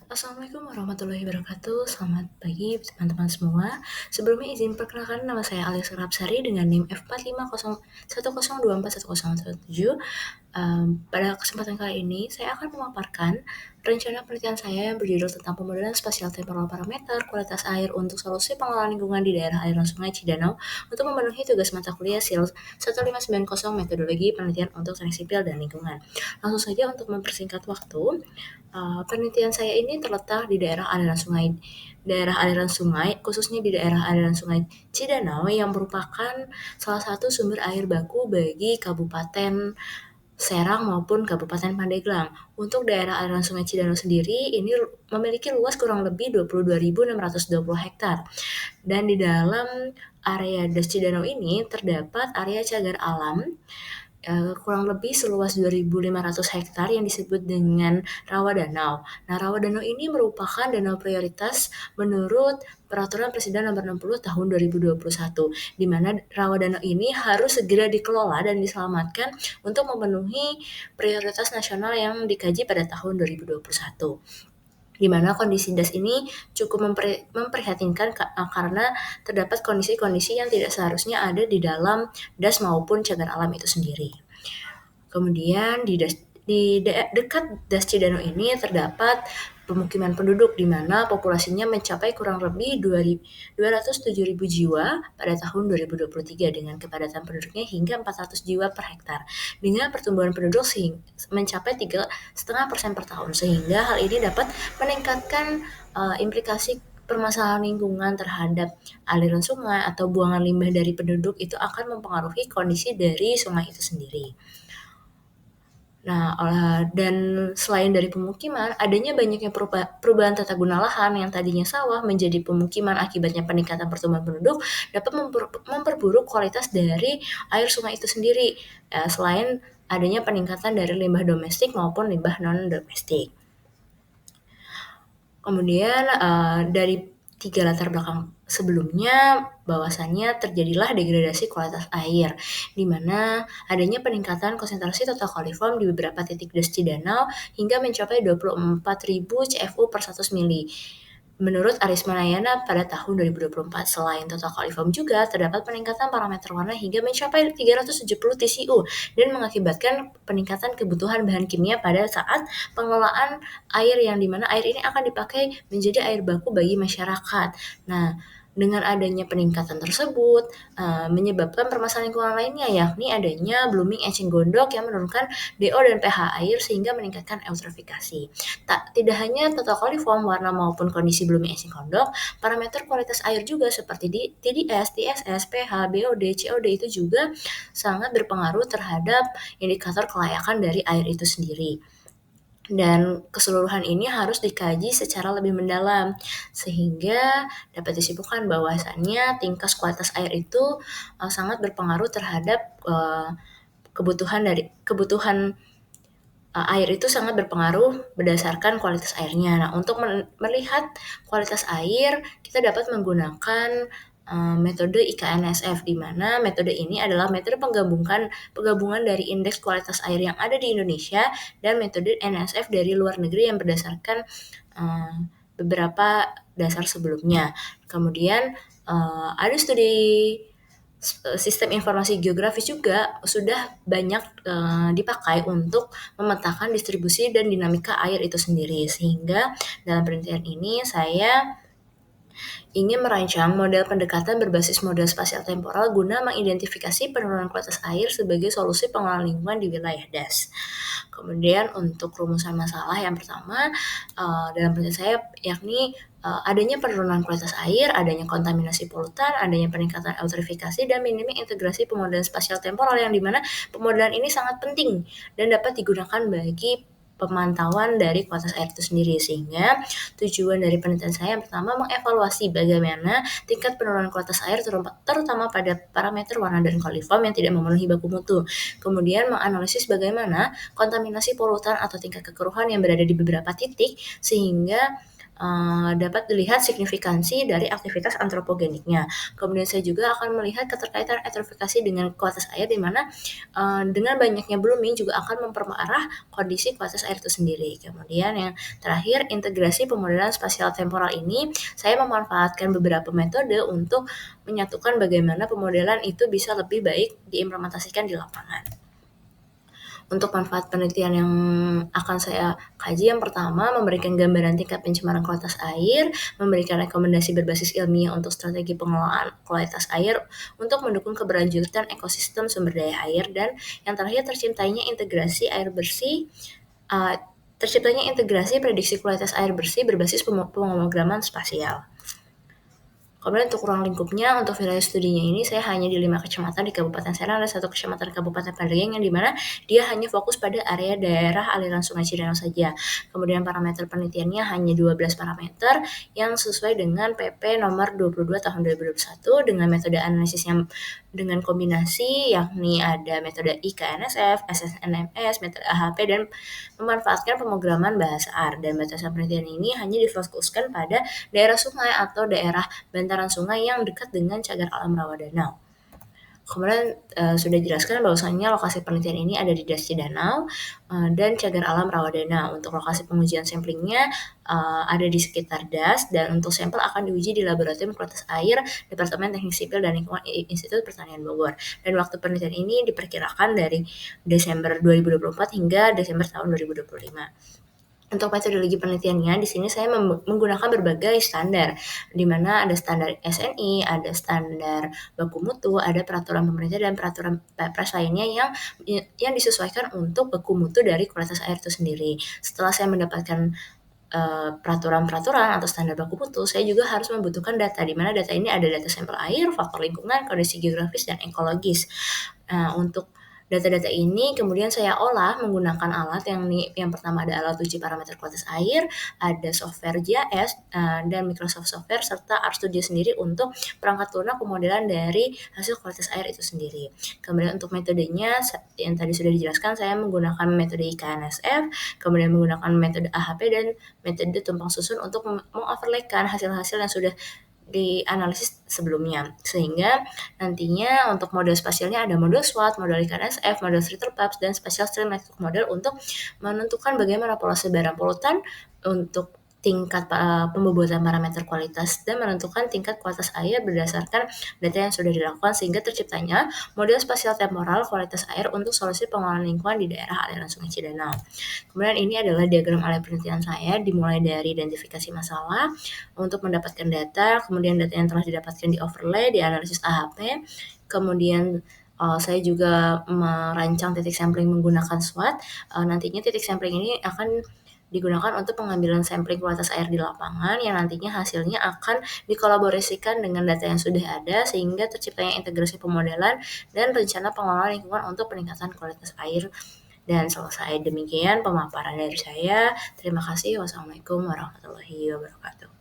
Assalamualaikum warahmatullahi wabarakatuh. Selamat pagi teman-teman semua. Sebelumnya izin perkenalkan, nama saya Alis Rapsari dengan NIM F4501024107. Pada kesempatan kali ini, saya akan memaparkan rencana penelitian saya yang berjudul tentang pemodelan spasial temporal parameter kualitas air untuk solusi pengelolaan lingkungan di daerah aliran Sungai Cidanau untuk memenuhi tugas mata kuliah SIL 1590 Metodologi Penelitian untuk Teknik Sipil dan Lingkungan. Langsung saja untuk mempersingkat waktu, penelitian saya ini terletak di daerah aliran sungai, khususnya di daerah aliran Sungai Cidanau yang merupakan salah satu sumber air baku bagi Kabupaten Serang maupun Kabupaten Pandeglang. Untuk daerah aliran Sungai Cidanau sendiri ini memiliki luas kurang lebih 22.620 hektar. Dan di dalam area Das Cidanau ini terdapat area cagar alam kurang lebih seluas 2.500 hektar yang disebut dengan rawa danau. Nah, rawa danau ini merupakan danau prioritas menurut Peraturan Presiden Nomor 60 Tahun 2021, di mana rawa danau ini harus segera dikelola dan diselamatkan untuk memenuhi prioritas nasional yang dikaji pada tahun 2021. Di mana kondisi das ini cukup memprihatinkan karena terdapat kondisi-kondisi yang tidak seharusnya ada di dalam das maupun cagar alam itu sendiri. Kemudian dekat Das Cidanau ini terdapat pemukiman penduduk di mana populasinya mencapai kurang lebih 207.000 jiwa pada tahun 2023 dengan kepadatan penduduknya hingga 400 jiwa per hektar. Dengan pertumbuhan penduduk mencapai 3,5% per tahun, sehingga hal ini dapat meningkatkan implikasi permasalahan lingkungan terhadap aliran sungai atau buangan limbah dari penduduk itu akan mempengaruhi kondisi dari sungai itu sendiri. Nah, dan selain dari pemukiman, adanya banyaknya perubahan tata guna lahan yang tadinya sawah menjadi pemukiman akibatnya peningkatan pertumbuhan penduduk dapat memperburuk kualitas dari air sungai itu sendiri, selain adanya peningkatan dari limbah domestik maupun limbah non-domestik. Kemudian dari 3 latar belakang sebelumnya, bahwasannya terjadilah degradasi kualitas air, di mana adanya peningkatan konsentrasi total koliform di beberapa titik Das Cidanau hingga mencapai 24.000 CFU per 100 mili. Menurut Arisma Nayana pada tahun 2024, selain total koliform juga terdapat peningkatan parameter warna hingga mencapai 370 TCU dan mengakibatkan peningkatan kebutuhan bahan kimia pada saat pengelolaan air yang dimana air ini akan dipakai menjadi air baku bagi masyarakat. Nah, dengan adanya peningkatan tersebut, menyebabkan permasalahan lingkungan lainnya, yakni adanya blooming eceng gondok yang menurunkan DO dan pH air sehingga meningkatkan eutrofikasi. Tidak hanya total koliform, warna maupun kondisi blooming eceng gondok, parameter kualitas air juga seperti TDS, TSS, pH, BOD, COD itu juga sangat berpengaruh terhadap indikator kelayakan dari air itu sendiri. Dan keseluruhan ini harus dikaji secara lebih mendalam, sehingga dapat disimpulkan bahwasannya tingkat kualitas air itu sangat berpengaruh terhadap kebutuhan air itu sangat berpengaruh berdasarkan kualitas airnya. Nah, untuk melihat kualitas air, kita dapat menggunakan metode IKNSF, di mana metode ini adalah metode penggabungan dari indeks kualitas air yang ada di Indonesia dan metode NSF dari luar negeri yang berdasarkan beberapa dasar sebelumnya. Kemudian ada studi sistem informasi geografis juga sudah banyak dipakai untuk memetakan distribusi dan dinamika air itu sendiri. Sehingga dalam penelitian ini saya ingin merancang model pendekatan berbasis model spasial temporal guna mengidentifikasi penurunan kualitas air sebagai solusi pengelolaan lingkungan di wilayah DAS. Kemudian untuk rumusan masalah yang pertama dalam penelitian saya yakni adanya penurunan kualitas air, adanya kontaminasi polutan, adanya peningkatan eutrofikasi, dan minimnya integrasi pemodelan spasial temporal yang dimana pemodelan ini sangat penting dan dapat digunakan bagi pemantauan dari kualitas air itu sendiri. Sehingga tujuan dari penelitian saya yang pertama mengevaluasi bagaimana tingkat penurunan kualitas air terutama pada parameter warna dan koliform yang tidak memenuhi baku mutu. Kemudian menganalisis bagaimana kontaminasi polutan atau tingkat kekeruhan yang berada di beberapa titik sehingga dapat dilihat signifikansi dari aktivitas antropogeniknya. Kemudian saya juga akan melihat keterkaitan eutrofikasi dengan kualitas air, di mana dengan banyaknya blooming juga akan memperparah kondisi kualitas air itu sendiri. Kemudian yang terakhir, integrasi pemodelan spasial temporal ini, saya memanfaatkan beberapa metode untuk menyatukan bagaimana pemodelan itu bisa lebih baik diimplementasikan di lapangan. Untuk manfaat penelitian yang akan saya kaji, yang pertama, memberikan gambaran tingkat pencemaran kualitas air, memberikan rekomendasi berbasis ilmiah untuk strategi pengelolaan kualitas air untuk mendukung keberlanjutan ekosistem sumber daya air, dan yang terakhir, terciptanya integrasi prediksi kualitas air bersih berbasis pemrograman spasial. Kemudian untuk ruang lingkupnya, untuk wilayah studinya ini saya hanya di 5 kecamatan di Kabupaten Serang dan 1 kecamatan Kabupaten Pandeglang, yang dimana dia hanya fokus pada area daerah aliran Sungai Cidenau saja. Kemudian parameter penelitiannya hanya 12 parameter yang sesuai dengan PP nomor 22 tahun 2021 dengan metode analisis yang dengan kombinasi, yakni ada metode IKNSF, SSNMS, metode AHP, dan memanfaatkan pemrograman bahasa R. Dan batasan penelitian ini hanya difokuskan pada daerah sungai atau daerah bantaran sungai yang dekat dengan cagar alam rawa-danau. Kemudian sudah dijelaskan bahwasannya lokasi penelitian ini ada di Das Cidanau dan cagar alam rawa-danau. Untuk lokasi pengujian samplingnya ada di sekitar Das, dan untuk sampel akan diuji di Laboratorium Kualitas Air Departemen Teknik Sipil dan Lingkungan Institut Pertanian Bogor. Dan waktu penelitian ini diperkirakan dari Desember 2024 hingga Desember tahun 2025. Untuk metodologi penelitiannya, di sini saya menggunakan berbagai standar, di mana ada standar SNI, ada standar baku mutu, ada peraturan pemerintah dan peraturan Perpres lainnya yang disesuaikan untuk baku mutu dari kualitas air itu sendiri. Setelah saya mendapatkan peraturan-peraturan atau standar baku mutu, saya juga harus membutuhkan data, di mana data ini ada data sampel air, faktor lingkungan, kondisi geografis, dan ekologis. Untuk data-data ini kemudian saya olah menggunakan alat yang pertama ada alat uji parameter kualitas air, ada software GIS dan Microsoft Software, serta RStudio sendiri untuk perangkat lunak pemodelan dari hasil kualitas air itu sendiri. Kemudian untuk metodenya yang tadi sudah dijelaskan, saya menggunakan metode IKNSF, kemudian menggunakan metode AHP dan metode tumpang susun untuk mengoverlaykan hasil-hasil yang sudah dianalisis sebelumnya, sehingga nantinya untuk model spasialnya ada model SWOT, model IKNSF, model Streeter-Pubs, dan Spatial Stream Network Model untuk menentukan bagaimana pola sebaran polutan untuk tingkat pembobotan parameter kualitas dan menentukan tingkat kualitas air berdasarkan data yang sudah dilakukan, sehingga terciptanya model spasial temporal kualitas air untuk solusi pengelolaan lingkungan di daerah aliran Sungai Cidenau. Kemudian ini adalah diagram alur penelitian saya, dimulai dari identifikasi masalah untuk mendapatkan data, kemudian data yang telah didapatkan di overlay, di analisis AHP, kemudian saya juga merancang titik sampling menggunakan SWOT. Nantinya titik sampling ini akan digunakan untuk pengambilan sampling kualitas air di lapangan, yang nantinya hasilnya akan dikolaborasikan dengan data yang sudah ada, sehingga terciptanya integrasi pemodelan dan rencana pengelolaan lingkungan untuk peningkatan kualitas air. Dan selesai. Demikian pemaparan dari saya. Terima kasih. Wassalamualaikum warahmatullahi wabarakatuh.